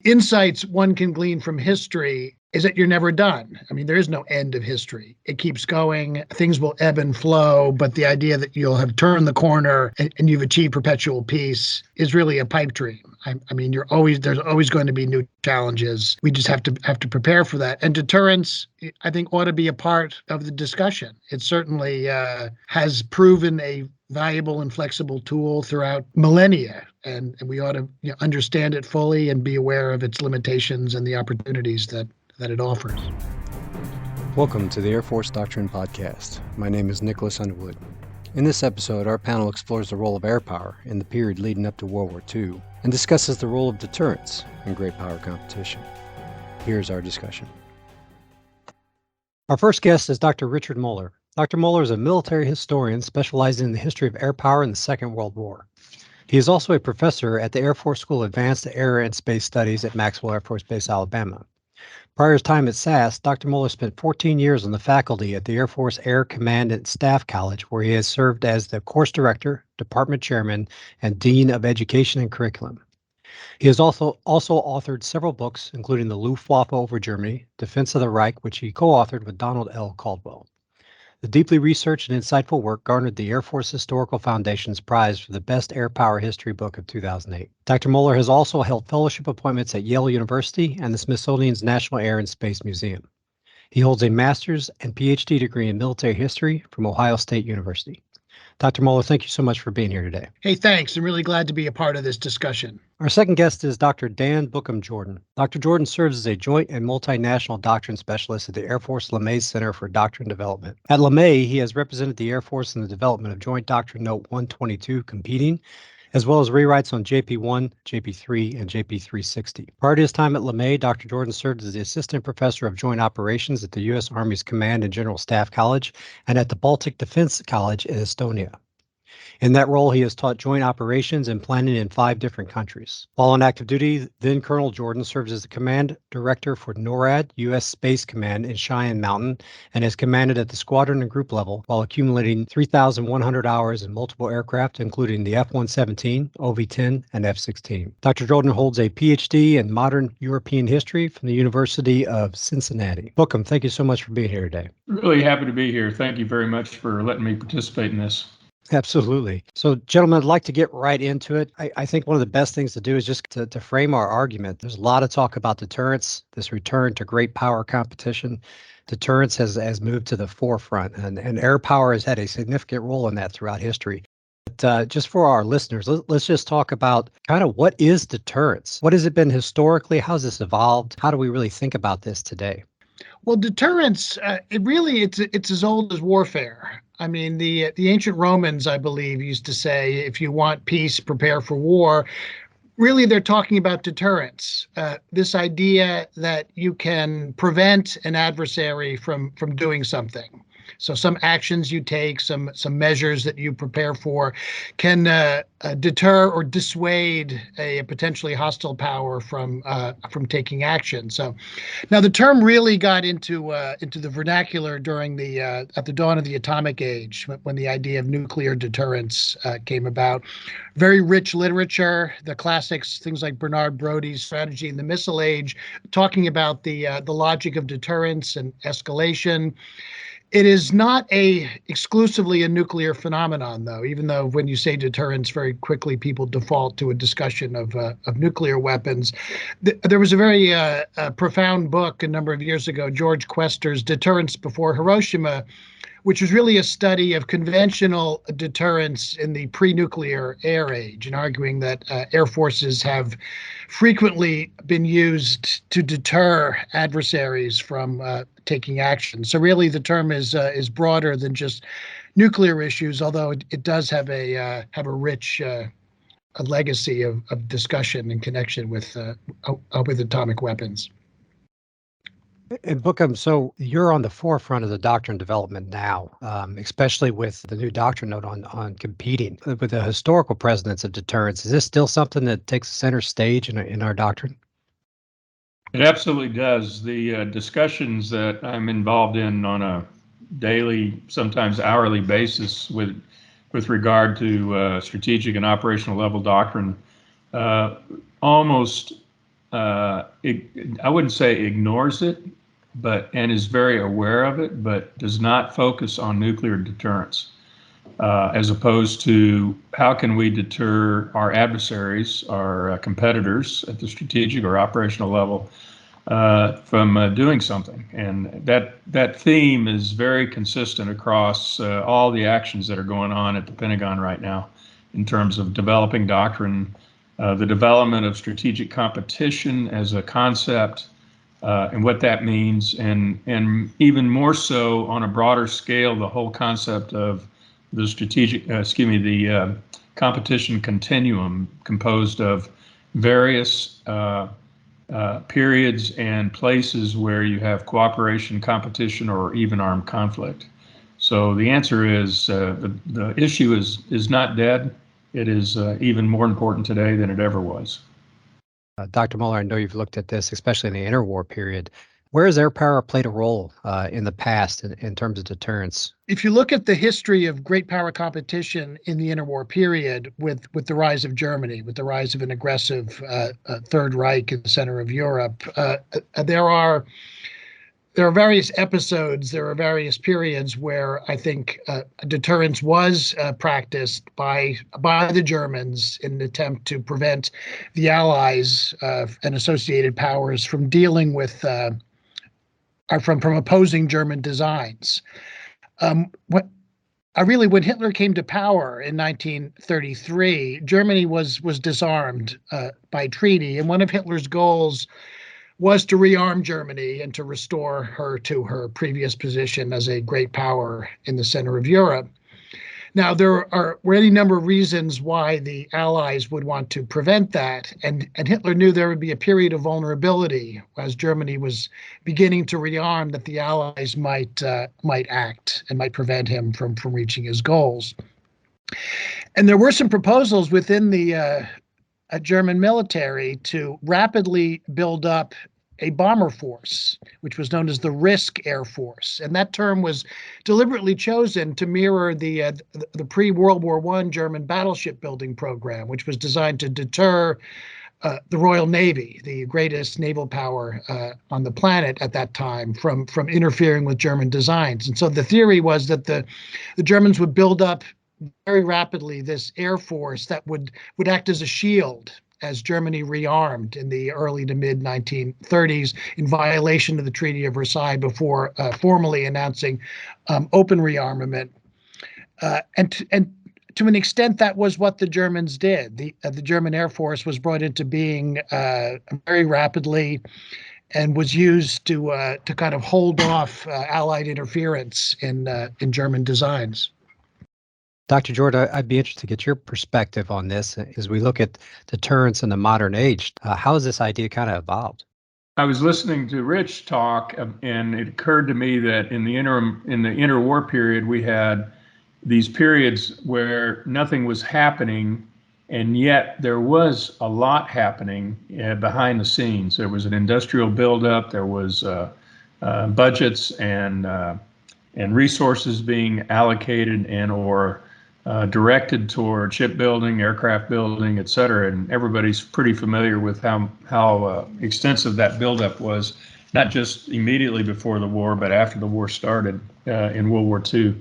insights one can glean from history is that you're never done. I mean, there is no end of history. It keeps going. Things will ebb and flow, but the idea that you'll have turned the corner and you've achieved perpetual peace is really a pipe dream. I mean, there's always going to be new challenges. We just have to prepare for that. And deterrence, I think, ought to be a part of the discussion. It certainly has proven a valuable and flexible tool throughout millennia, and we ought to understand it fully and be aware of its limitations and the opportunities that it offers. Welcome to the Air Force Doctrine Podcast. My name is Nicholas Underwood. In this episode, our panel explores the role of air power in the period leading up to World War II and discusses the role of deterrence in great power competition. Here's our discussion. Our first guest is Dr. Richard Moeller. Dr. Moeller is a military historian specializing in the history of air power in the Second World War. He is also a professor at the Air Force School of Advanced Air and Space Studies at Maxwell Air Force Base, Alabama. Prior to his time at SAASS, Dr. Moeller spent 14 years on the faculty at the Air Force Air Command and Staff College, where he has served as the course director, department chairman, and dean of education and curriculum. He has also authored several books, including The Luftwaffe over Germany, Defense of the Reich, which he co-authored with Donald L. Caldwell. The deeply researched and insightful work garnered the Air Force Historical Foundation's prize for the Best Air Power History Book of 2008. Dr. Moeller has also held fellowship appointments at Yale University and the Smithsonian's National Air and Space Museum. He holds a master's and PhD degree in military history from Ohio State University. Dr. Moeller, thank you so much for being here today. Hey, thanks. I'm really glad to be a part of this discussion. Our second guest is Dr. Dan Bookham-Jordan. Dr. Jordan serves as a joint and multinational doctrine specialist at the Air Force LeMay Center for Doctrine Development. At LeMay, he has represented the Air Force in the development of Joint Doctrine Note 122 competing, as well as rewrites on JP1, JP3, and JP360. Prior to his time at LeMay, Dr. Jordan served as the assistant professor of joint operations at the U.S. Army's Command and General Staff College and at the Baltic Defense College in Estonia. In that role, he has taught joint operations and planning in 5 different countries. While on active duty, then Colonel Jordan serves as the command director for NORAD, U.S. Space Command in Cheyenne Mountain, and has commanded at the squadron and group level while accumulating 3,100 hours in multiple aircraft, including the F-117, OV-10, and F-16. Dr. Jordan holds a PhD in modern European history from the University of Cincinnati. Bookham, thank you so much for being here today. Really happy to be here. Thank you very much for letting me participate in this. Absolutely. So, gentlemen, I'd like to get right into it. I think one of the best things to do is just to frame our argument. There's a lot of talk about deterrence, this return to great power competition. Deterrence has moved to the forefront, and air power has had a significant role in that throughout history. But just for our listeners, let's just talk about kind of what is deterrence? What has it been historically? How's this evolved? How do we really think about this today? Well, deterrence, it's as old as warfare. I mean, the ancient Romans, I believe, used to say, if you want peace, prepare for war. Really, they're talking about deterrence, this idea that you can prevent an adversary from doing something. So some actions you take, some measures that you prepare for can deter or dissuade a potentially hostile power from taking action. So now the term really got into the vernacular during at the dawn of the atomic age, when the idea of nuclear deterrence came about. Very rich literature, the classics, things like Bernard Brody's Strategy in the Missile Age, talking about the logic of deterrence and escalation. It is not exclusively a nuclear phenomenon, though, even though when you say deterrence, very quickly people default to a discussion of nuclear weapons. There was a very profound book a number of years ago, George Quester's Deterrence Before Hiroshima, which was really a study of conventional deterrence in the pre-nuclear air age, and arguing that air forces have frequently been used to deter adversaries from taking action. So really the term is broader than just nuclear issues, although it does have a rich a legacy of discussion in connection with atomic weapons. And Bookham, so you're on the forefront of the doctrine development now, especially with the new doctrine note on competing. With the historical precedence of deterrence, is this still something that takes center stage in our doctrine? It absolutely does. The discussions that I'm involved in on a daily, sometimes hourly basis with regard to strategic and operational level doctrine almost I wouldn't say ignores it, and is very aware of it, but does not focus on nuclear deterrence, as opposed to how can we deter our adversaries, our competitors at the strategic or operational level from doing something. And that theme is very consistent across all the actions that are going on at the Pentagon right now in terms of developing doctrine, the development of strategic competition as a concept, and what that means, and even more so on a broader scale, the whole concept of the the competition continuum composed of various periods and places where you have cooperation, competition, or even armed conflict. So the answer is the issue is not dead. It is even more important today than it ever was. Dr. Muller, I know you've looked at this, especially in the interwar period. Where has air power played a role in the past in terms of deterrence? If you look at the history of great power competition in the interwar period, with the rise of Germany, with the rise of an aggressive Third Reich in the center of Europe, there are various episodes, there are various periods where I think deterrence was practiced by the Germans in an attempt to prevent the Allies and associated powers from dealing with from opposing German designs. When Hitler came to power in 1933, Germany was disarmed by treaty, and one of Hitler's goals was to rearm Germany and to restore her to her previous position as a great power in the center of Europe. Now, there were any number of reasons why the Allies would want to prevent that, and Hitler knew there would be a period of vulnerability as Germany was beginning to rearm, that the Allies might act and might prevent him from reaching his goals. And there were some proposals within the German military to rapidly build up a bomber force, which was known as the Risk Air Force. And that term was deliberately chosen to mirror the pre-World War I German battleship building program, which was designed to deter the Royal Navy, the greatest naval power on the planet at that time, from interfering with German designs. And so the theory was that the Germans would build up very rapidly this air force that would act as a shield as Germany rearmed in the early to mid 1930s in violation of the Treaty of Versailles, before formally announcing open rearmament. And to an extent, that was what the Germans did. The German Air Force was brought into being very rapidly and was used to kind of hold off Allied interference in German designs. Dr. Jordan, I'd be interested to get your perspective on this as we look at deterrence in the modern age. How has this idea kind of evolved? I was listening to Rich talk, and it occurred to me that in the interwar period, we had these periods where nothing was happening, and yet there was a lot happening behind the scenes. There was an industrial buildup. There was budgets and resources being allocated and/or directed toward shipbuilding, aircraft building, et cetera. And everybody's pretty familiar with how extensive that buildup was, not just immediately before the war, but after the war started in World War II.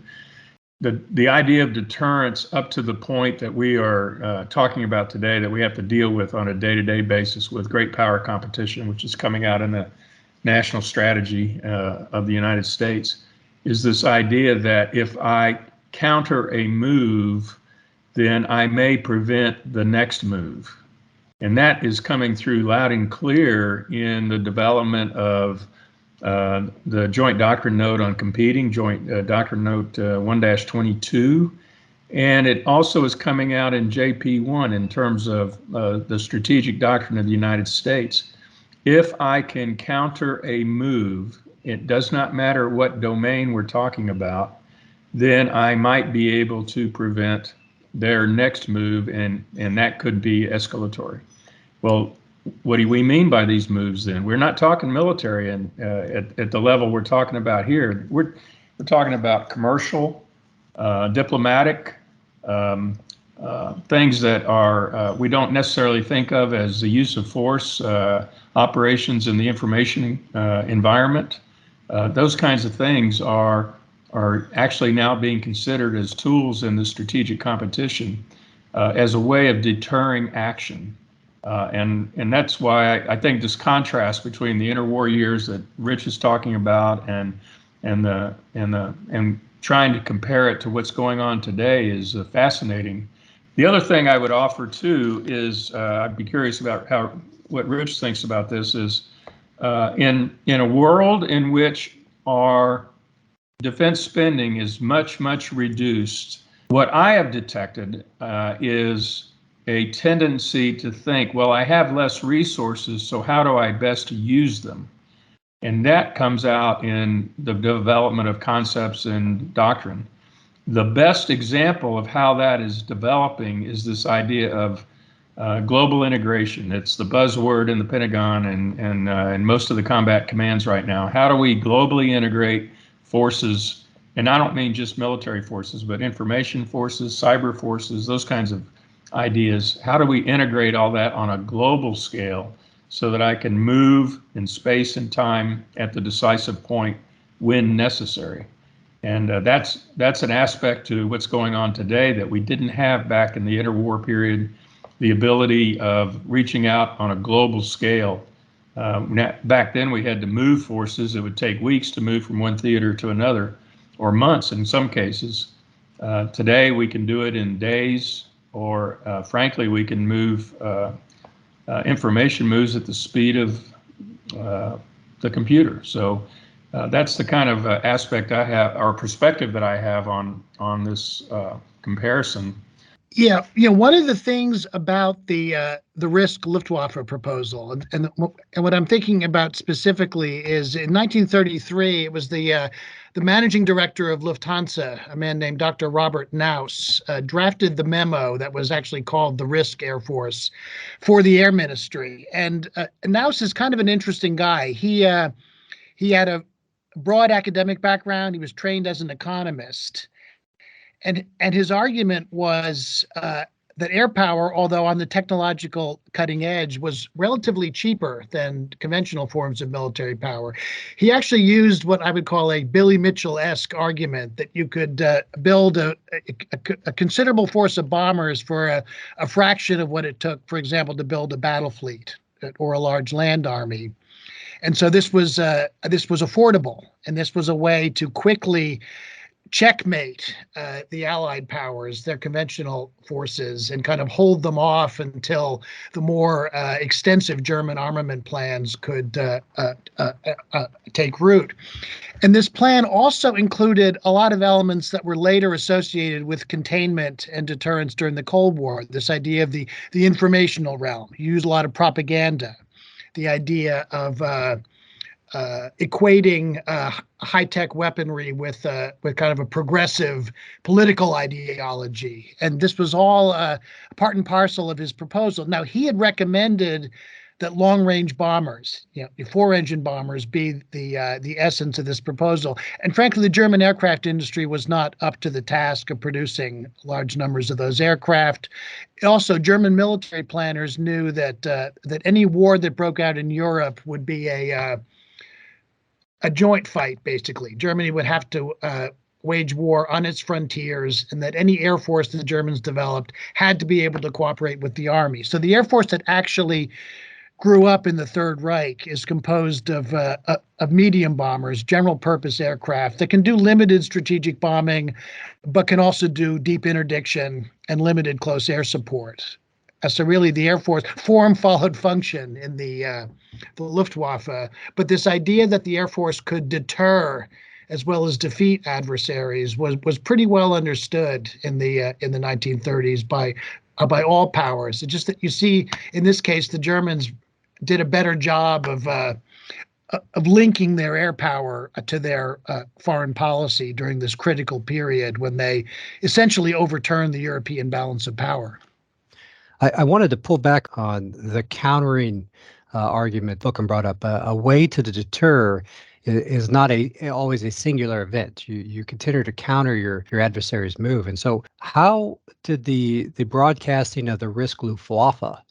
The idea of deterrence up to the point that we are talking about today, that we have to deal with on a day-to-day basis with great power competition, which is coming out in the national strategy of the United States, is this idea that if I counter a move, then I may prevent the next move. And that is coming through loud and clear in the development of the Joint Doctrine Note on Competing, Joint Doctrine Note 1-22. And it also is coming out in JP1 in terms of the Strategic Doctrine of the United States. If I can counter a move, it does not matter what domain we're talking about, then I might be able to prevent their next move, and that could be escalatory. Well, what do we mean by these moves then? We're not talking military and at the level we're talking about here. We're talking about commercial, diplomatic, things that are we don't necessarily think of as the use of force operations in the information environment. Those kinds of things are actually now being considered as tools in the strategic competition as a way of deterring action. And that's why I think this contrast between the interwar years that Rich is talking about and trying to compare it to what's going on today is fascinating. The other thing I would offer too is I'd be curious about what Rich thinks about this is in a world in which our defense spending is much reduced. What I have detected is a tendency to think, well, I have less resources, so how do I best use them? And that comes out in the development of concepts and doctrine. The best example of how that is developing is this idea of global integration. It's the buzzword in the Pentagon and most of the combat commands right now. How do we globally integrate forces? And I don't mean just military forces, but information forces, cyber forces, those kinds of ideas. How do we integrate all that on a global scale so that I can move in space and time at the decisive point when necessary? And that's an aspect to what's going on today that we didn't have back in the interwar period, the ability of reaching out on a global scale. Back then we had to move forces. It would take weeks to move from one theater to another, or months in some cases. Today we can do it in days, or frankly, we can move, information moves at the speed of the computer. So that's the kind of aspect I have, or perspective that I have on this comparison. Yeah, one of the things about the risk Luftwaffe proposal, and what I'm thinking about specifically is in 1933, it was the managing director of Lufthansa, a man named Dr. Robert Naus, drafted the memo that was actually called the Risk Air Force for the Air Ministry. And Naus is kind of an interesting guy. He had a broad academic background. He was trained as an economist. And his argument was that air power, although on the technological cutting edge, was relatively cheaper than conventional forms of military power. He actually used what I would call a Billy Mitchell-esque argument that you could build a considerable force of bombers for a fraction of what it took, for example, to build a battle fleet or a large land army. And so this was affordable, and this was a way to quickly checkmate the Allied powers, their conventional forces, and kind of hold them off until the more extensive German armament plans could take root. And this plan also included a lot of elements that were later associated with containment and deterrence during the Cold War. This idea of the informational realm. He used a lot of propaganda. The idea of equating high-tech weaponry with kind of a progressive political ideology. And this was all part and parcel of his proposal. Now, he had recommended that long-range bombers, the four-engine bombers, be the essence of this proposal. And frankly, the German aircraft industry was not up to the task of producing large numbers of those aircraft. Also, German military planners knew that any war that broke out in Europe would be a joint fight, basically. Germany would have to wage war on its frontiers, and that any air force that the Germans developed had to be able to cooperate with the army. So the air force that actually grew up in the Third Reich is composed of medium bombers, general purpose aircraft that can do limited strategic bombing, but can also do deep interdiction and limited close air support. So really the Air Force form followed function in the Luftwaffe. But this idea that the Air Force could deter as well as defeat adversaries was pretty well understood in the 1930s by all powers. It's just that you see in this case the Germans did a better job of linking their air power to their foreign policy during this critical period when they essentially overturned the European balance of power. I wanted to pull back on the countering argument Bookham brought up. A way to deter is not always a singular event. You continue to counter your adversary's move. And so how did the broadcasting of the risk Luftwaffe,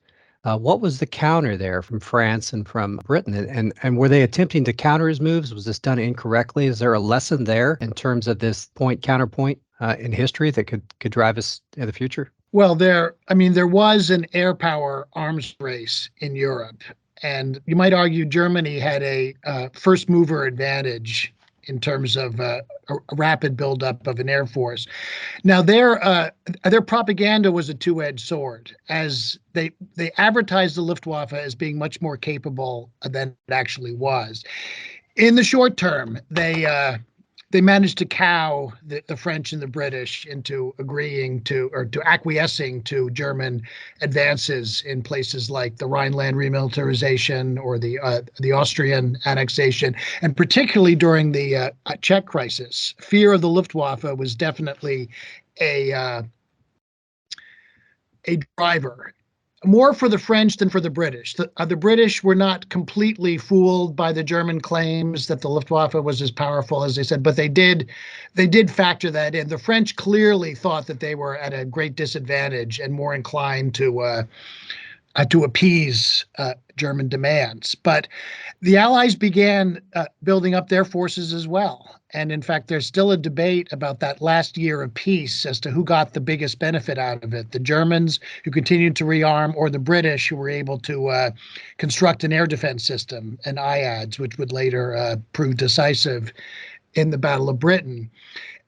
what was the counter there from France and from Britain? And were they attempting to counter his moves? Was this done incorrectly? Is there a lesson there in terms of this counterpoint in history that could drive us in the future? Well, there was an air power arms race in Europe, and you might argue Germany had a first mover advantage in terms of a rapid buildup of an air force. Now, their propaganda was a two-edged sword, as they advertised the Luftwaffe as being much more capable than it actually was. In the short term, they managed to cow the French and the British into agreeing to, or to acquiescing to, German advances in places like the Rhineland remilitarization or the Austrian annexation, and particularly during the Czech crisis. Fear of the Luftwaffe was definitely a driver. More for the French than for the British. The British were not completely fooled by the German claims that the Luftwaffe was as powerful as they said, but they did factor that in. The French clearly thought that they were at a great disadvantage and more inclined to appease German demands. But the Allies began building up their forces as well. And in fact, there's still a debate about that last year of peace as to who got the biggest benefit out of it, the Germans, who continued to rearm, or the British, who were able to construct an air defense system, an IADS, which would later prove decisive in the Battle of Britain.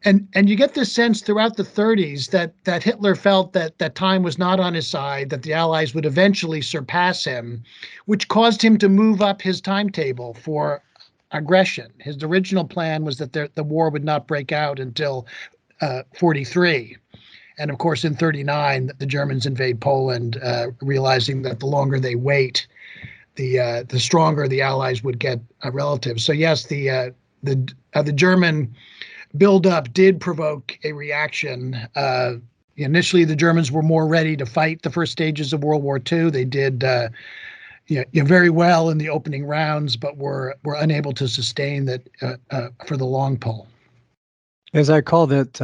And you get this sense throughout the 30s that Hitler felt that time was not on his side, that the Allies would eventually surpass him, which caused him to move up his timetable for aggression. His original plan was that the war would not break out until 43. And of course, in 39, the Germans invade Poland, realizing that the longer they wait, the stronger the Allies would get relative. So yes, the German buildup did provoke a reaction. Initially, the Germans were more ready to fight the first stages of World War II. They did very well in the opening rounds, but were unable to sustain that for the long pull. As I recall that,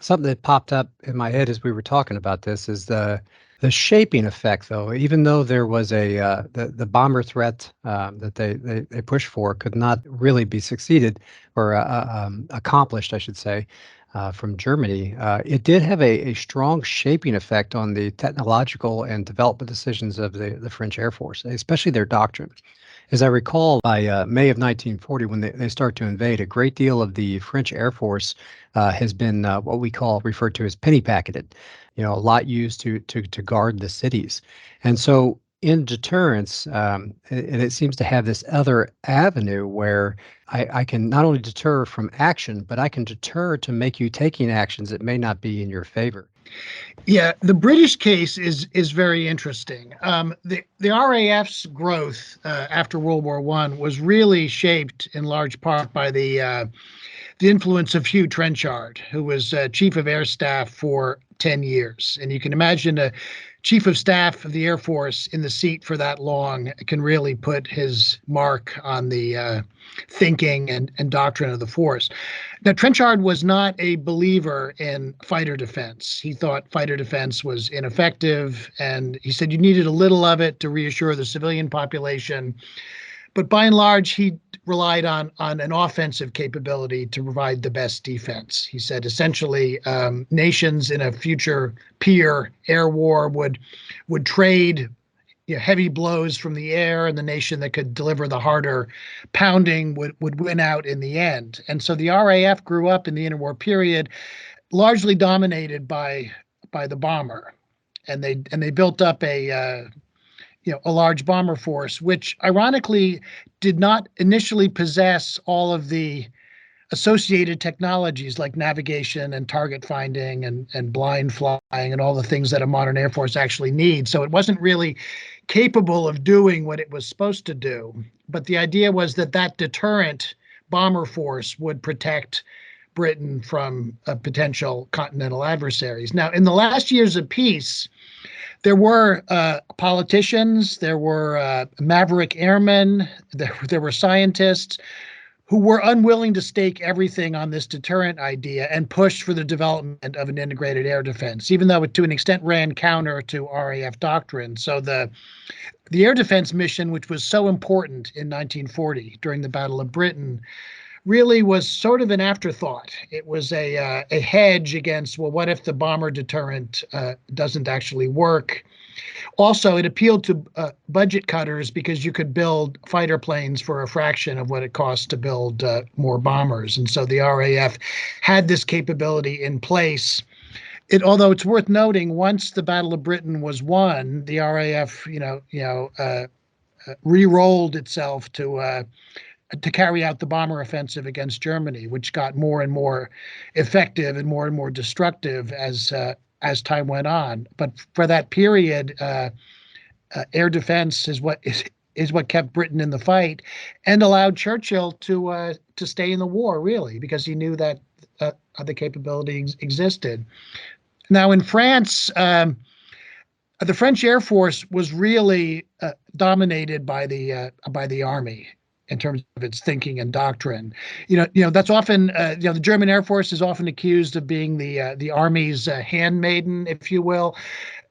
something that popped up in my head as we were talking about this is the shaping effect, though. Even though there was the bomber threat that they pushed for could not really be succeeded or accomplished, I should say, from Germany, it did have a strong shaping effect on the technological and development decisions of the French Air Force, especially their doctrine. As I recall, by May of 1940, when they start to invade, a great deal of the French Air Force has been what we referred to as penny packeted, a lot used to guard the cities. And so in deterrence, and it seems to have this other avenue where I can not only deter from action, but I can deter to make you taking actions that may not be in your favor. Yeah, the British case is very interesting. The RAF's growth after World War I was really shaped in large part by the influence of Hugh Trenchard, who was Chief of Air Staff for 10 years. And you can imagine a Chief of Staff of the Air Force in the seat for that long can really put his mark on the thinking and doctrine of the force. Now, Trenchard was not a believer in fighter defense. He thought fighter defense was ineffective, and he said you needed a little of it to reassure the civilian population. But by and large, he relied on an offensive capability to provide the best defense. He said essentially nations in a future peer air war would trade heavy blows from the air, and the nation that could deliver the harder pounding would win out in the end. And so the RAF grew up in the interwar period, largely dominated by the bomber, and they built up a large bomber force, which ironically did not initially possess all of the associated technologies like navigation and target finding and blind flying and all the things that a modern Air Force actually needs. So it wasn't really capable of doing what it was supposed to do. But the idea was that deterrent bomber force would protect Britain from potential continental adversaries. Now, in the last years of peace, there were politicians, there were maverick airmen, there were scientists who were unwilling to stake everything on this deterrent idea and pushed for the development of an integrated air defense, even though it to an extent ran counter to RAF doctrine. So the air defense mission, which was so important in 1940 during the Battle of Britain, really was sort of an afterthought. It was a hedge against, well, what if the bomber deterrent doesn't actually work? Also, it appealed to budget cutters because you could build fighter planes for a fraction of what it costs to build more bombers. And so the RAF had this capability in place. Although it's worth noting, once the Battle of Britain was won, the RAF, re-rolled itself to carry out the bomber offensive against Germany, which got more and more effective and more destructive as time went on. But for that period, air defense is what kept Britain in the fight and allowed Churchill to stay in the war, really, because he knew that the capability existed. Now, in France, the French Air Force was really dominated by the army in terms of its thinking and doctrine. That's often, the German Air Force is often accused of being the Army's handmaiden, if you will.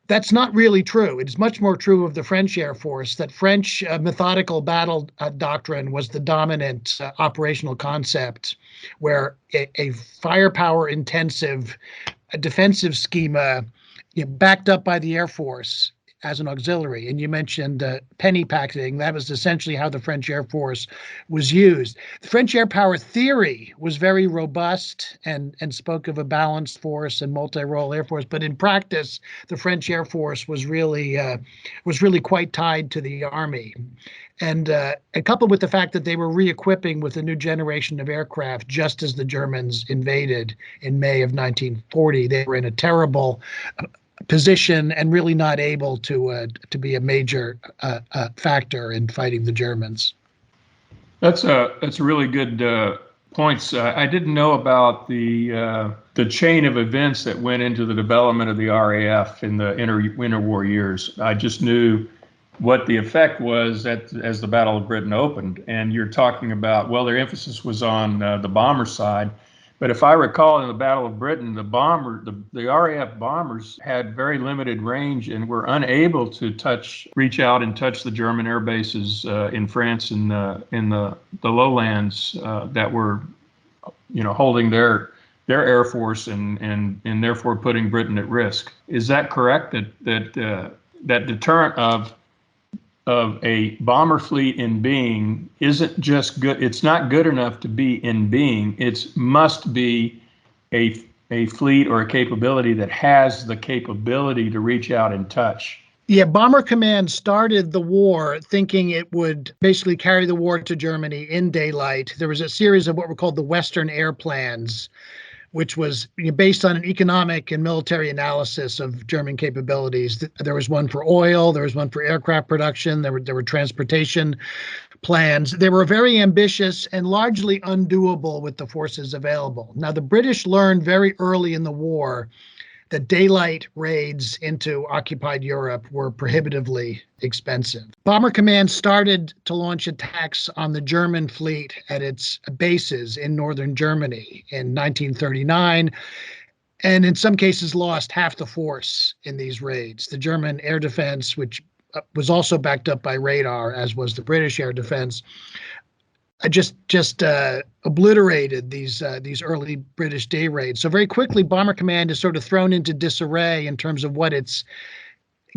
That's not really true. It's much more true of the French Air Force, that French methodical battle doctrine was the dominant operational concept, where a firepower-intensive defensive schema, backed up by the Air Force as an auxiliary. And you mentioned penny packeting. That was essentially how the French Air Force was used. The French air power theory was very robust and spoke of a balanced force and multi-role air force. But in practice, the French Air Force was really quite tied to the army. And coupled with the fact that they were re-equipping with a new generation of aircraft just as the Germans invaded in May of 1940, they were in a terrible position and really not able to be a major factor in fighting the Germans. That's a really good points. I didn't know about the chain of events that went into the development of the RAF in the interwar years. I just knew what the effect was as the Battle of Britain opened. And you're talking about, well, their emphasis was on the bomber side. But if I recall, in the Battle of Britain, the RAF bombers had very limited range and were unable to reach out and touch the German air bases in France and in the lowlands that were, holding their air force and therefore putting Britain at risk. Is that correct? That deterrent of a bomber fleet in being isn't just good. It's not good enough to be in being. It must be a fleet or a capability that has the capability to reach out and touch. Yeah, Bomber Command started the war thinking it would basically carry the war to Germany in daylight. There was a series of what were called the Western Air Plans, which was based on an economic and military analysis of German capabilities. There was one for oil, there was one for aircraft production, there were transportation plans. They were very ambitious and largely undoable with the forces available. Now, the British learned very early in the war that daylight raids into occupied Europe were prohibitively expensive. Bomber Command started to launch attacks on the German fleet at its bases in northern Germany in 1939, and in some cases lost half the force in these raids. The German air defense, which was also backed up by radar, as was the British air defense, just obliterated these early British day raids. So very quickly, Bomber Command is sort of thrown into disarray in terms of what it's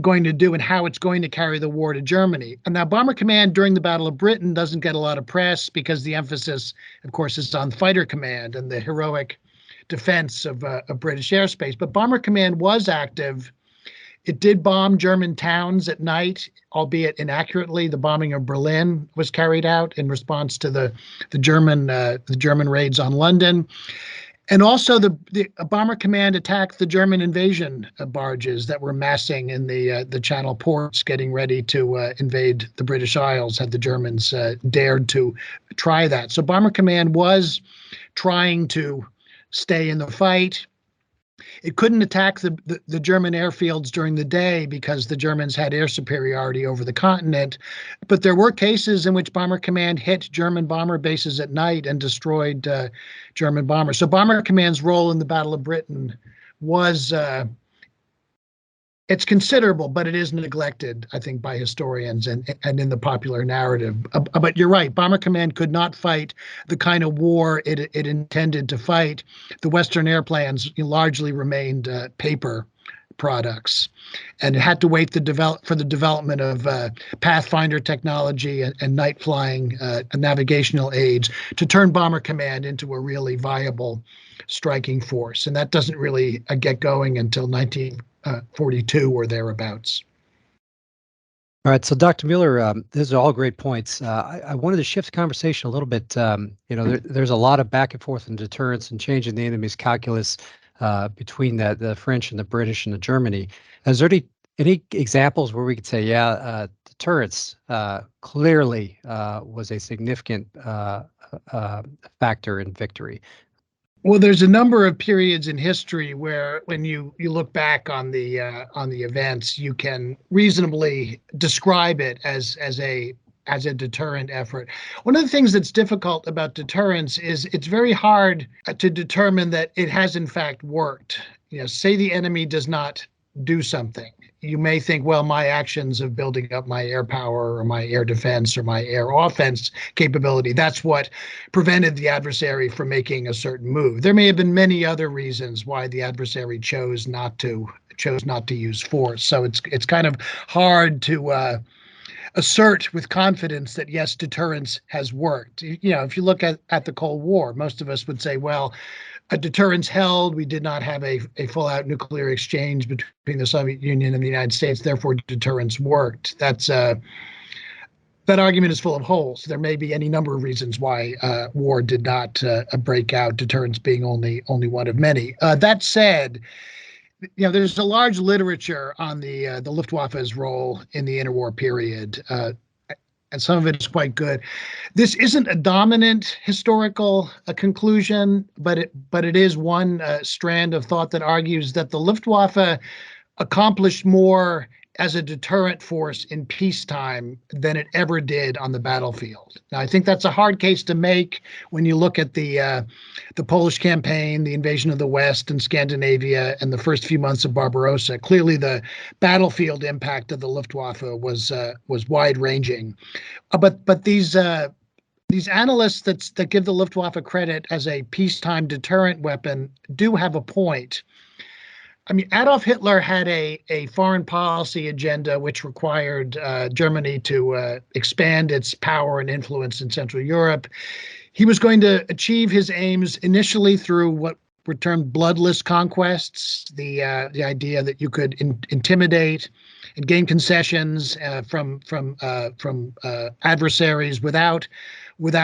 going to do and how it's going to carry the war to Germany. And now Bomber Command during the Battle of Britain doesn't get a lot of press because the emphasis, of course, is on Fighter Command and the heroic defense of British airspace. But Bomber Command was active. It did bomb German towns at night, albeit inaccurately. The bombing of Berlin was carried out in response to the German raids on London. And also the Bomber Command attacked the German invasion barges that were massing in the Channel ports, getting ready to invade the British Isles had the Germans dared to try that. So Bomber Command was trying to stay in the fight. It couldn't attack the German airfields during the day because the Germans had air superiority over the continent. But there were cases in which Bomber Command hit German bomber bases at night and destroyed German bombers. So Bomber Command's role in the Battle of Britain was it's considerable, but it is neglected, I think, by historians and in the popular narrative. But you're right, Bomber Command could not fight the kind of war it intended to fight. The Western airplanes largely remained paper products, and it had to wait for the development of Pathfinder technology and night flying navigational aids to turn Bomber Command into a really viable striking force. And that doesn't really get going until 1942 or thereabouts. All right, so Dr. Mueller, these are all great points. I wanted to shift the conversation a little bit. There's a lot of back and forth in deterrence and changing the enemy's calculus between the French and the British and the Germany. Is there any examples where we could say, deterrence clearly was a significant factor in victory? Well, there's a number of periods in history where, when you look back on the events, you can reasonably describe it as a deterrent effort. One of the things that's difficult about deterrence is it's very hard to determine that it has in fact worked. Say the enemy does not do something. You may think, well, my actions of building up my air power or my air defense or my air offense capability, that's what prevented the adversary from making a certain move. There may have been many other reasons why the adversary chose not to use force. So it's kind of hard to assert with confidence that, yes, deterrence has worked. If you look at the Cold War, most of us would say, well, a deterrence held. We did not have a full-out nuclear exchange between the Soviet Union and the United States. Therefore, deterrence worked. That argument is full of holes. There may be any number of reasons why war did not break out, deterrence being only one of many. That said, there's a large literature on the Luftwaffe's role in the interwar period, and some of it is quite good. This isn't a dominant historical conclusion, but it is one strand of thought that argues that the Luftwaffe accomplished more as a deterrent force in peacetime than it ever did on the battlefield. Now, I think that's a hard case to make when you look at the Polish campaign, the invasion of the West and Scandinavia, and the first few months of Barbarossa. Clearly, the battlefield impact of the Luftwaffe was wide-ranging. But these analysts that give the Luftwaffe credit as a peacetime deterrent weapon do have a point. I mean, Adolf Hitler had a foreign policy agenda which required Germany to expand its power and influence in Central Europe. He was going to achieve his aims initially through what were termed bloodless conquests, the idea that you could intimidate and gain concessions from adversaries without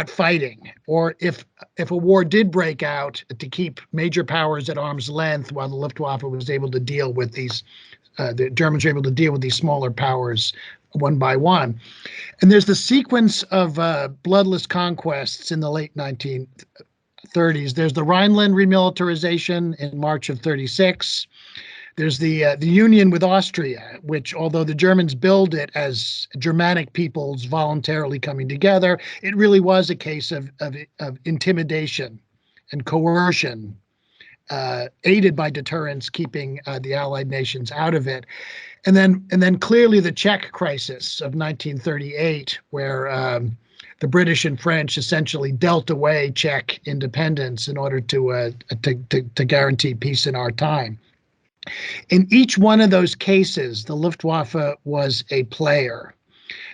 fighting, or if a war did break out, to keep major powers at arm's length while the Luftwaffe was able to deal with the Germans were able to deal with these smaller powers one by one. And there's the sequence of bloodless conquests in the late 1930s. There's the Rhineland remilitarization in March of 1936. There's the union with Austria, which, although the Germans billed it as Germanic peoples voluntarily coming together, it really was a case of intimidation and coercion, aided by deterrence, keeping the Allied nations out of it. And then clearly the Czech crisis of 1938, where the British and French essentially dealt away Czech independence in order to guarantee peace in our time. In each one of those cases, the Luftwaffe was a player.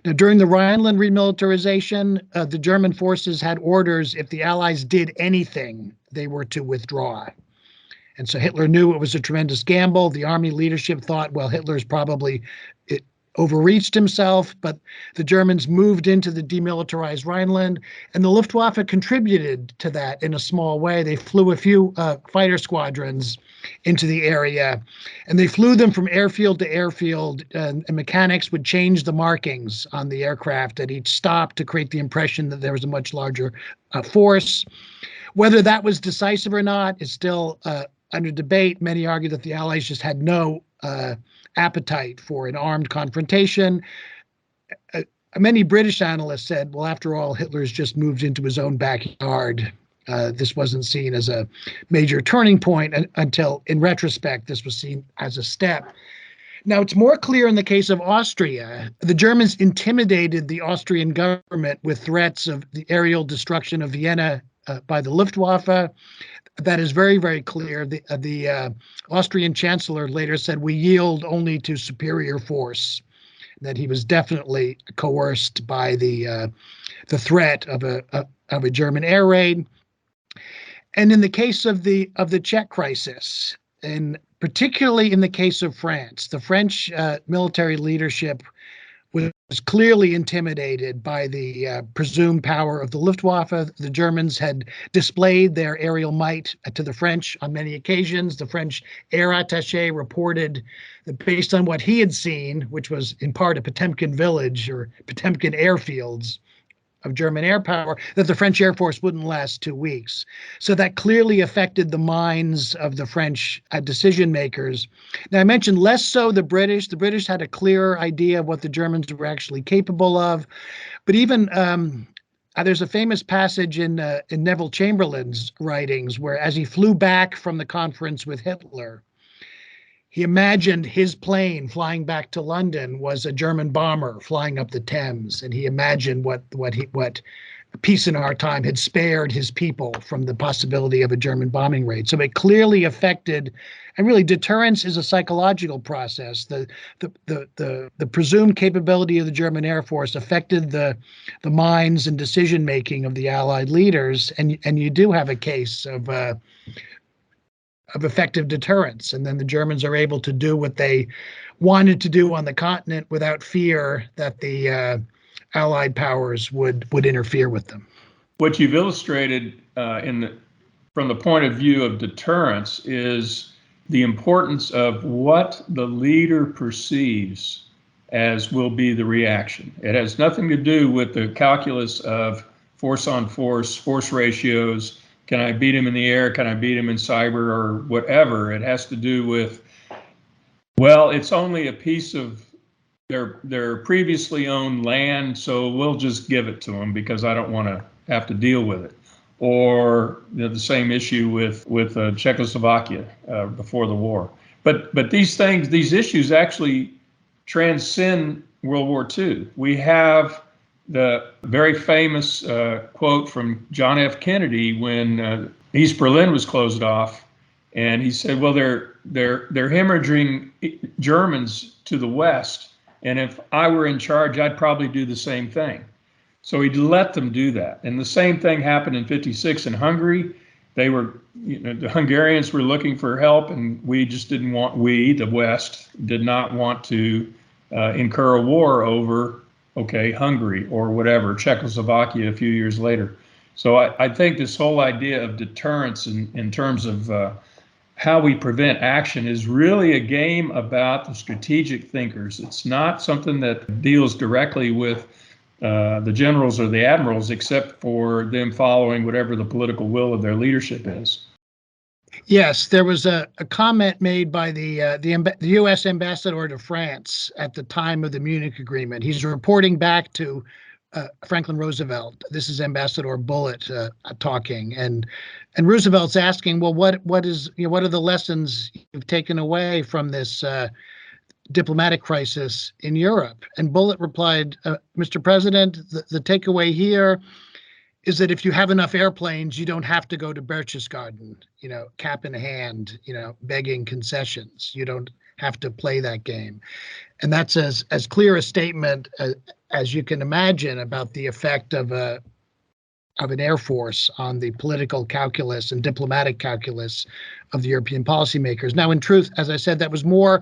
Now, during the Rhineland remilitarization, the German forces had orders: if the Allies did anything, they were to withdraw. And so Hitler knew it was a tremendous gamble. The army leadership thought, well, Hitler's probably overreached himself, but the Germans moved into the demilitarized Rhineland, and the Luftwaffe contributed to that in a small way. They flew a few fighter squadrons into the area, and they flew them from airfield to airfield, and mechanics would change the markings on the aircraft at each stop to create the impression that there was a much larger force. Whether that was decisive or not is still under debate. Many argue that the Allies just had no appetite for an armed confrontation. Many British analysts said, well, after all, Hitler's just moved into his own backyard. This wasn't seen as a major turning point until, in retrospect, this was seen as a step. Now, it's more clear in the case of Austria. The Germans intimidated the Austrian government with threats of the aerial destruction of Vienna by the Luftwaffe. That is very, very clear. The Austrian chancellor later said, we yield only to superior force, that he was definitely coerced by the threat of a German air raid. And in the case of the Czech crisis, and particularly in the case of France, the French military leadership was clearly intimidated by the presumed power of the Luftwaffe. The Germans had displayed their aerial might to the French on many occasions. The French air attaché reported that based on what he had seen, which was in part a Potemkin village or Potemkin airfields of German air power, that the French Air Force wouldn't last 2 weeks. So that clearly affected the minds of the French decision makers. Now, I mentioned less so the British. The British had a clearer idea of what the Germans were actually capable of. But even there's a famous passage in Neville Chamberlain's writings where, as he flew back from the conference with Hitler, he imagined his plane flying back to London was a German bomber flying up the Thames, and he imagined what peace in our time had spared his people from the possibility of a German bombing raid. So it clearly affected, and really deterrence is a psychological process. The presumed capability of the German Air Force affected the minds and decision making of the Allied leaders, and you do have a case of effective deterrence. And then the Germans are able to do what they wanted to do on the continent without fear that the Allied powers would interfere with them. What you've illustrated from the point of view of deterrence is the importance of what the leader perceives as will be the reaction. It has nothing to do with the calculus of force on force ratios. Can I beat him in the air? Can I beat him in cyber or whatever? It has to do with, well, it's only a piece of their previously owned land, so we'll just give it to them because I don't want to have to deal with it. Or the same issue with Czechoslovakia before the war. But these issues actually transcend World War II. We have the very famous quote from John F. Kennedy when East Berlin was closed off, and he said, "Well, they're hemorrhaging Germans to the west, and if I were in charge, I'd probably do the same thing." So he let them do that, and the same thing happened in '56 in Hungary. They were, the Hungarians were looking for help, and we just didn't want. We, the West, did not want to incur a war over. Hungary or whatever, Czechoslovakia a few years later. So I think this whole idea of deterrence in terms of how we prevent action is really a game about the strategic thinkers. It's not something that deals directly with the generals or the admirals, except for them following whatever the political will of their leadership is. Yes, there was a comment made by the U.S. ambassador to France at the time of the Munich Agreement. He's reporting back to Franklin Roosevelt. This is Ambassador Bullitt talking, and Roosevelt's asking, well, what are the lessons you've taken away from this diplomatic crisis in Europe? And Bullitt replied, Mr. President, the takeaway here is that if you have enough airplanes, you don't have to go to Berchtesgaden, cap in hand, begging concessions. You don't have to play that game. And that's as clear a statement as you can imagine about the effect of an air force on the political calculus and diplomatic calculus of the European policymakers. Now, in truth, as I said, that was more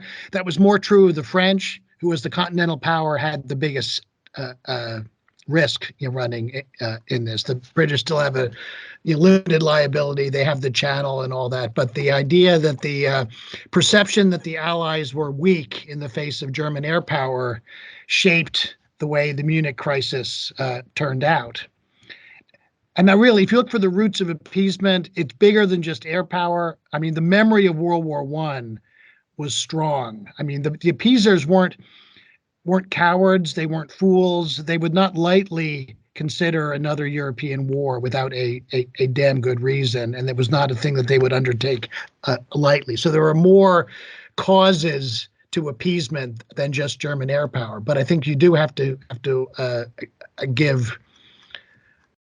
true of the French, who as the continental power had the biggest risk running in this. The British still have a limited liability. They have the Channel and all that. But the idea that the perception that the Allies were weak in the face of German air power shaped the way the Munich crisis turned out. And now really, if you look for the roots of appeasement, it's bigger than just air power. I mean, the memory of World War I was strong. I mean, the appeasers weren't cowards. They weren't fools. They would not lightly consider another European war without a damn good reason. And it was not a thing that they would undertake lightly. So there are more causes to appeasement than just German air power. But I think you do have to give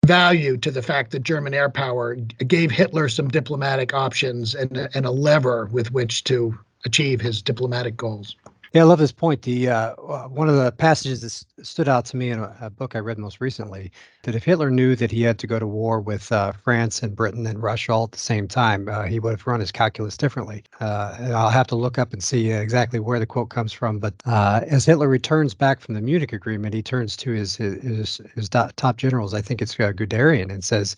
value to the fact that German air power gave Hitler some diplomatic options and a lever with which to achieve his diplomatic goals. Yeah, I love this point. The one of the passages that stood out to me in a book I read most recently, that if Hitler knew that he had to go to war with France and Britain and Russia all at the same time, he would have run his calculus differently. And I'll have to look up and see exactly where the quote comes from. But as Hitler returns back from the Munich Agreement, he turns to his top generals, I think it's Guderian, and says,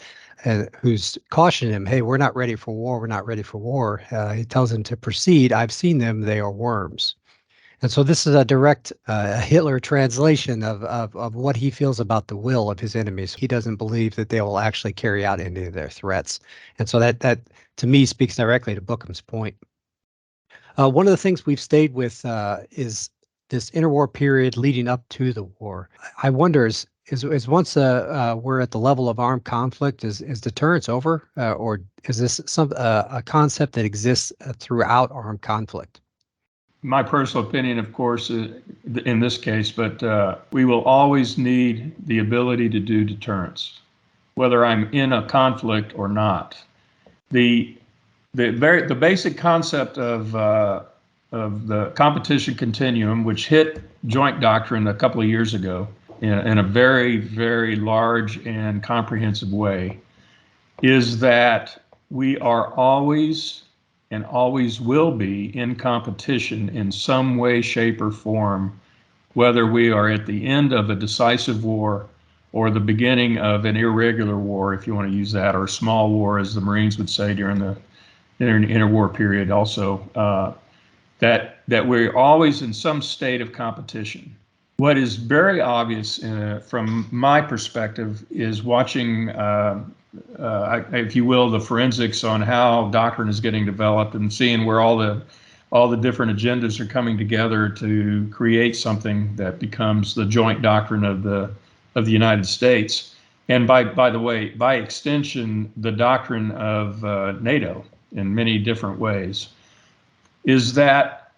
who's cautioning him, hey, we're not ready for war, we're not ready for war. He tells him to proceed. I've seen them, they are worms. And so this is a direct Hitler translation of what he feels about the will of his enemies. He doesn't believe that they will actually carry out any of their threats. And so that to me speaks directly to Bookham's point. One of the things we've stayed with is this interwar period leading up to the war. I wonder, is once we're at the level of armed conflict, is deterrence over? Or is this a concept that exists throughout armed conflict? My personal opinion, of course, in this case, but we will always need the ability to do deterrence, whether I'm in a conflict or not. The basic concept of the competition continuum, which hit joint doctrine a couple of years ago in a very, very large and comprehensive way, is that we are always and always will be in competition in some way, shape, or form, whether we are at the end of a decisive war or the beginning of an irregular war, if you want to use that, or a small war, as the Marines would say during the interwar period also, that we're always in some state of competition. What is very obvious from my perspective is watching if you will, the forensics on how doctrine is getting developed and seeing where all the different agendas are coming together to create something that becomes the joint doctrine of the United States, and by the way, by extension, the doctrine of NATO in many different ways, is that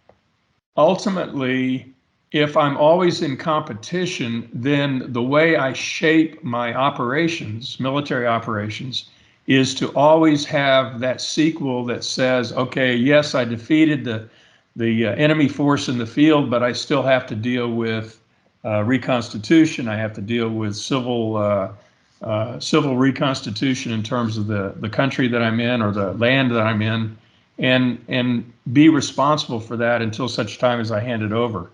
ultimately, if I'm always in competition, then the way I shape my operations, military operations, is to always have that sequel that says, okay, yes, I defeated the enemy force in the field, but I still have to deal with reconstitution. I have to deal with civil reconstitution in terms of the country that I'm in or the land that I'm in, and be responsible for that until such time as I hand it over.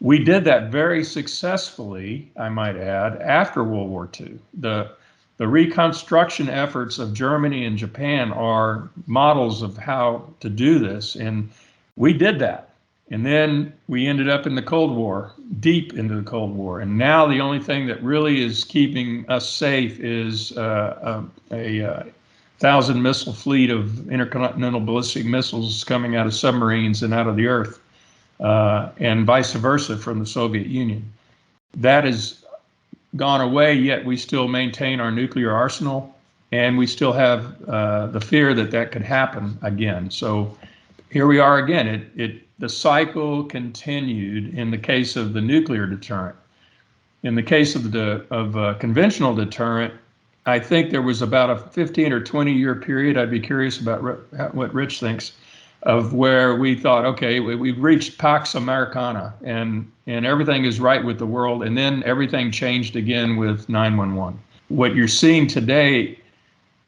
We did that very successfully, I might add, after World War II. The reconstruction efforts of Germany and Japan are models of how to do this, and we did that. And then we ended up in the Cold War, deep into the Cold War. And now the only thing that really is keeping us safe is a 1,000 missile fleet of intercontinental ballistic missiles coming out of submarines and out of the earth. And vice versa from the Soviet Union. That has gone away, yet we still maintain our nuclear arsenal, and we still have the fear that could happen again. So here we are again. The cycle continued in the case of the nuclear deterrent. In the case of conventional deterrent, I think there was about a 15 or 20 year period. I'd be curious about what Rich thinks, of where we thought, okay, we've reached Pax Americana and everything is right with the world, and then everything changed again with 9/11. What you're seeing today,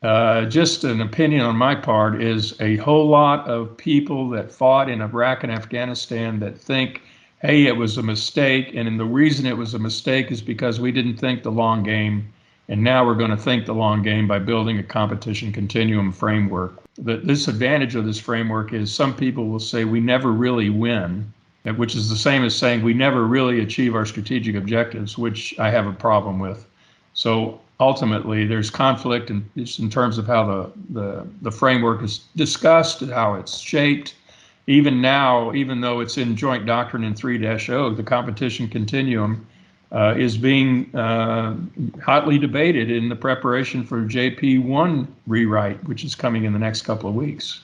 just an opinion on my part, is a whole lot of people that fought in Iraq and Afghanistan that think, hey, it was a mistake, and the reason it was a mistake is because we didn't think the long game, and now we're going to think the long game by building a competition continuum framework. The disadvantage of this framework is some people will say we never really win, which is the same as saying we never really achieve our strategic objectives, which I have a problem with. So ultimately there's conflict in terms of how the framework is discussed, how it's shaped. Even now, even though it's in Joint Doctrine in 3-0, the competition continuum is being hotly debated in the preparation for JP1 rewrite, which is coming in the next couple of weeks.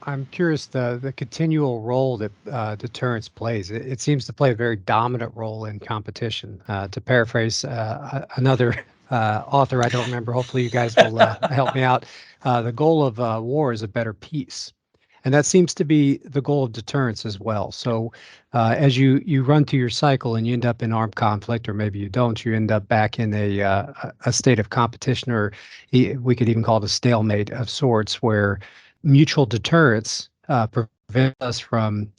I'm curious the continual role that deterrence plays. It seems to play a very dominant role in competition. To paraphrase another author, I don't remember. Hopefully, you guys will help me out. The goal of war is a better peace. And that seems to be the goal of deterrence as well. So as you run through your cycle and you end up in armed conflict, or maybe you don't, you end up back in a state of competition, or we could even call it a stalemate of sorts, where mutual deterrence prevent us from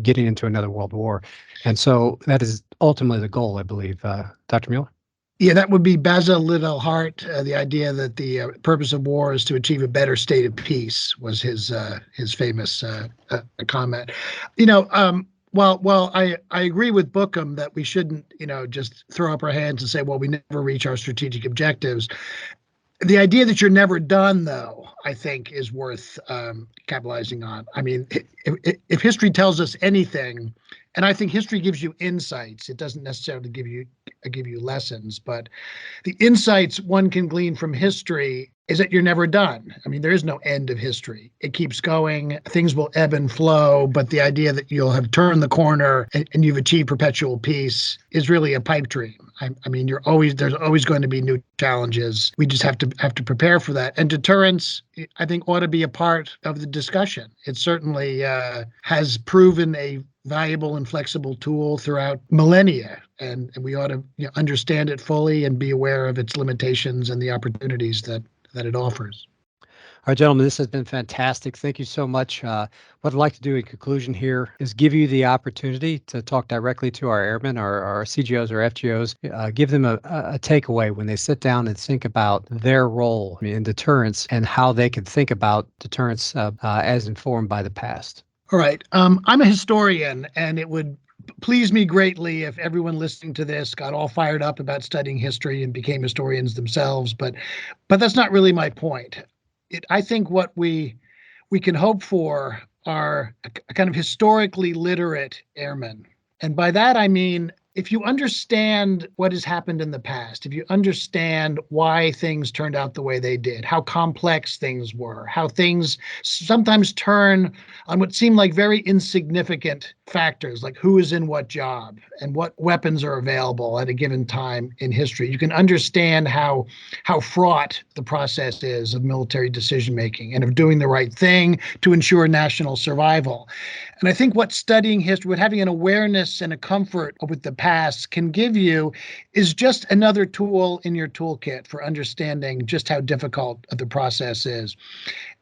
getting into another world war. And so that is ultimately the goal, I believe. Dr. Mueller? Yeah, that would be Basil Liddell Hart. The idea that the purpose of war is to achieve a better state of peace was his famous comment. While I agree with Bookham that we shouldn't, just throw up our hands and say, well, we never reach our strategic objectives. The idea that you're never done, though, I think is worth capitalizing on. I mean, if history tells us anything, and I think history gives you insights, it doesn't necessarily give you lessons, but the insights one can glean from history is that you're never done. I mean, there is no end of history. It keeps going. Things will ebb and flow, but the idea that you'll have turned the corner and you've achieved perpetual peace is really a pipe dream. I mean, there's always going to be new challenges. We just have to prepare for that. And deterrence, I think, ought to be a part of the discussion. It certainly has proven a valuable and flexible tool throughout millennia, and we ought to understand it fully and be aware of its limitations and the opportunities that it offers. All right, gentlemen, this has been fantastic. Thank you so much. What I'd like to do in conclusion here is give you the opportunity to talk directly to our airmen, our CGOs or FGOs, give them a takeaway when they sit down and think about their role in deterrence and how they can think about deterrence as informed by the past. All right. I'm a historian, and it would please me greatly if everyone listening to this got all fired up about studying history and became historians themselves. But that's not really my point. I think what we can hope for are a kind of historically literate airmen. And by that, I mean, if you understand what has happened in the past, if you understand why things turned out the way they did, how complex things were, how things sometimes turn on what seem like very insignificant factors, like who is in what job and what weapons are available at a given time in history, you can understand how fraught the process is of military decision-making and of doing the right thing to ensure national survival. And I think what studying history, what having an awareness and a comfort with the past can give you is just another tool in your toolkit for understanding just how difficult the process is.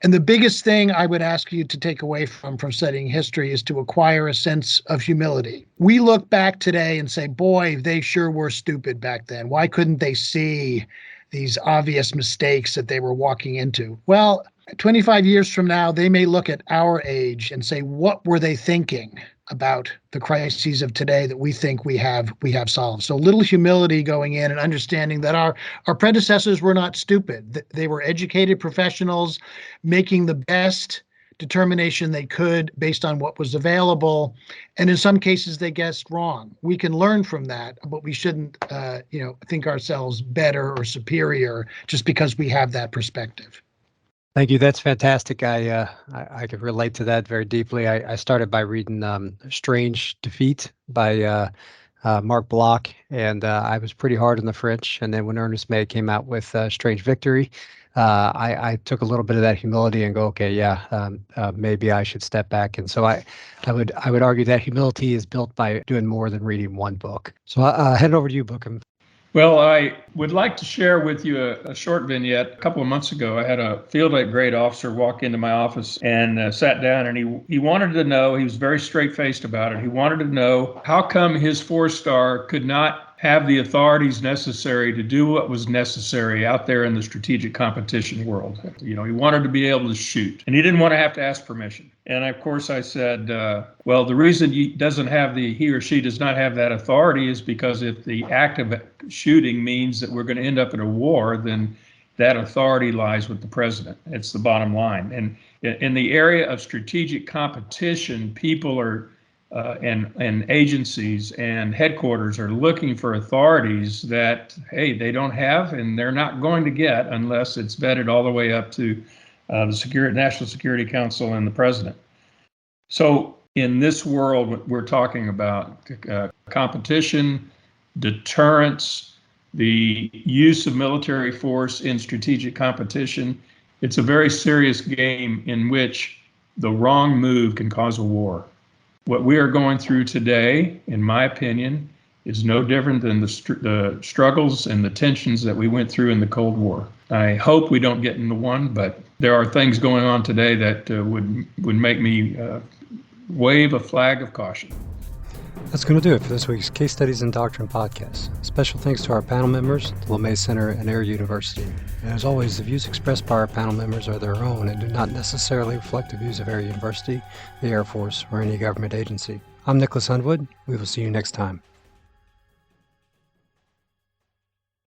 And the biggest thing I would ask you to take away from studying history is to acquire a sense of humility. We look back today and say, boy, they sure were stupid back then. Why couldn't they see these obvious mistakes that they were walking into? Well, 25 years from now, they may look at our age and say, what were they thinking about the crises of today that we think we have solved? So little humility going in and understanding that our predecessors were not stupid. They were educated professionals making the best determination they could based on what was available. And in some cases, they guessed wrong. We can learn from that, but we shouldn't think ourselves better or superior just because we have that perspective. Thank you. That's fantastic. I could relate to that very deeply. I started by reading Strange Defeat by Mark Bloch, and I was pretty hard on the French. And then when Ernest May came out with Strange Victory, I took a little bit of that humility and go, okay, yeah, maybe I should step back. And so I would argue that humility is built by doing more than reading one book. So head over to you, Bookham. Well, I would like to share with you a short vignette. A couple of months ago, I had a field grade officer walk into my office and sat down, and he wanted to know, he was very straight-faced about it, he wanted to know how come his 4-star could not have the authorities necessary to do what was necessary out there in the strategic competition world. He wanted to be able to shoot, and he didn't want to have to ask permission. And of course I said, well, the reason he or she does not have that authority is because if the act of shooting means that we're going to end up in a war, then that authority lies with the president. It's the bottom line. And in the area of strategic competition, people are and agencies and headquarters are looking for authorities that, hey, they don't have and they're not going to get unless it's vetted all the way up to the National Security Council and the president. So in this world, we're talking about competition, deterrence, the use of military force in strategic competition. It's a very serious game in which the wrong move can cause a war. What we are going through today, in my opinion, is no different than the struggles and the tensions that we went through in the Cold War. I hope we don't get into one, but there are things going on today that would make me wave a flag of caution. That's going to do it for this week's Case Studies in Doctrine podcast. Special thanks to our panel members, the LeMay Center and Air University. And as always, the views expressed by our panel members are their own and do not necessarily reflect the views of Air University, the Air Force, or any government agency. I'm Nicholas Underwood. We will see you next time.